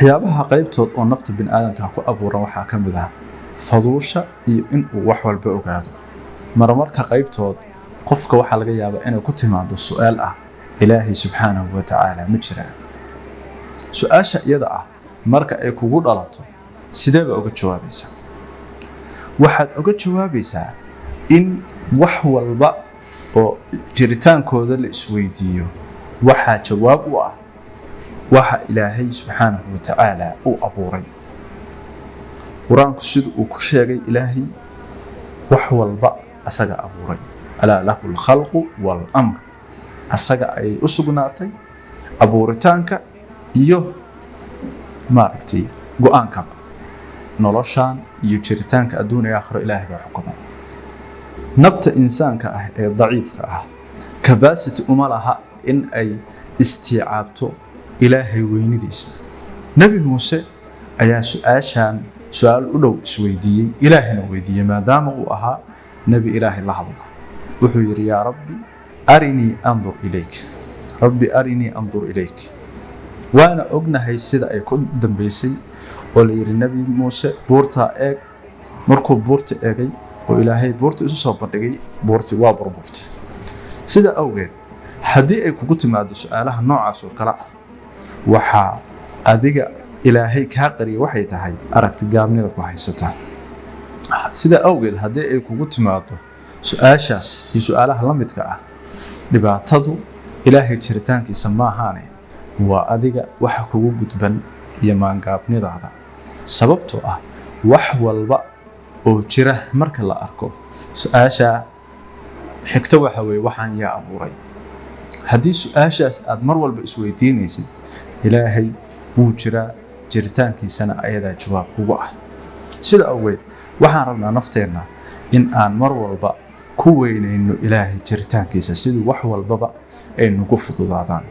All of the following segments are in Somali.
waxyaabaha qaybtood oo nafta bini'aadamka ku abuuran waxaa ka mid ah faduusha iyo in uu wax walba ogaado. marmarka qaybtood qofka waxaa laga yaabaa inay ku timaado su'aal ah ilaahay subxaanahu wa tacaala ma jiraa. su'aasha iyada ah marka ay kugu dhalato sidee baa uga jawaabaysaa? waxaad uga jawaabaysaa in wax walba oo jiritaankooda la isweydiiyo waxaa jawaab u ah waxa ilaahay subxaanahu wa tacaala uu abuuray. qur-aanku sida uu ku sheegay ilaahay wax walba asaga abuuray, alaa lahu alkhalqu waalamr, asaga ayay u sugnaatay abuuritaanka iyo maaragtay go-aankaba. noloshaan iyo jiritaanka adduun iyo aakhiro ilaahay baa xukuma. nafta insaanka ah ee daciifka ah capacity uma laha in ay istiicaabto ilaahay weynidiisa. nabi muuse ayaa su'aal u dhow isweydiiyey, ilaahayna weydiiyey maadaama uu ahaa nabi ilaahay la hadla. wuxuu yidhi yaa rabbi arinii andur ilayk, rabbi arinii andur ilayk. waana ognahay sida ay ku dambaysay oo la yidhi nabi muuse buurtaa eeg. markuu buurta eegay oo ilaahay buurta isu soo bandhigay, buurtii waa burburtay. sida awgeed haddii ay kugu timaado su'aalaha noocaas oo kale ah, waxaa adiga ilaahay kaa qariya waxay tahay aragti gaabnida ku haysata. sida awgeed haddii ay kugu timaado su'aashaas iyo su'aalaha la midka ah, dhibaatadu ilaahay jiritaankiisa maahaane waa adiga waxa kugu gudban iyo maangaabnidaada. sababtoo ah wax walba oo jira marka la arko, su'aasha xigta waxa weeye waxaan yaa abuuray. haddii su'aashaas aad mar walba isweydiinaysid, ilaahay wuu jiraa, jiritaankiisana ayadaa jawaab kugu ah. sida awgeed waxaan rabnaa nafteenna in aan mar walba ku weynayno ilaahay jiritaankiisa sidii wax walbaba ay nagu fududaadaan.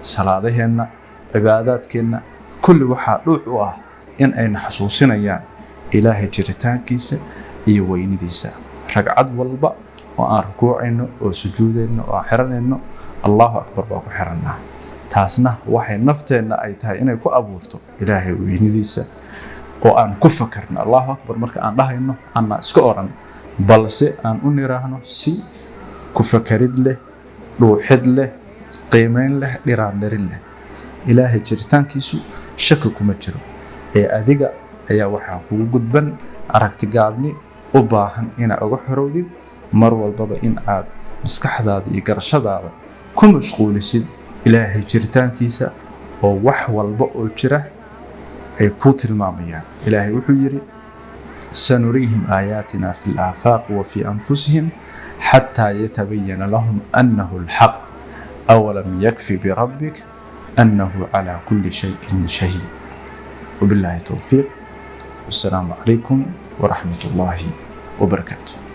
salaadaheenna, cibaadaadkeenna, kulli waxaa dhuux u ah in ayna xasuusinayaan ilaahay jiritaankiisa iyo weynidiisa. ragcad walba oo aan rukuucayno oo sujuudayno oo aan xiranayno allahu akbar baa ku xirannaa. taasna waxay nafteenna ay tahay inay ku abuurto ilaahay weynidiisa oo aan ku fakarno allahu akbar marka aan dhahayno ana iska oran, balse aan u niraahno si ku fakarid leh, dhuuxid leh, qiimeyn leh, dhiraandhirin leh. ilaahay jiritaankiisu shaki kuma jiro, ee adiga ayaa waxaa kugu gudban aragti gaabni u baahan inaad uga xorowdid mar walbaba in aad maskaxdaada iyo garashadaada ku mashquulisid ilaahay jiritaankiisa oo wax walba oo jira ay ku tilmaamayaan. ilaahay wuxuu yidhi sanuriihim aayaatina fi laafaaqi wa fi anfusihim xataa yatabayana lahum annahu alxaq awalam yakfi birabbik annahu calaa kulli shayin shahiid. wabilaahi towfiiq. wassalaamu calaykum waraxmat ullaahi wabarakaatu.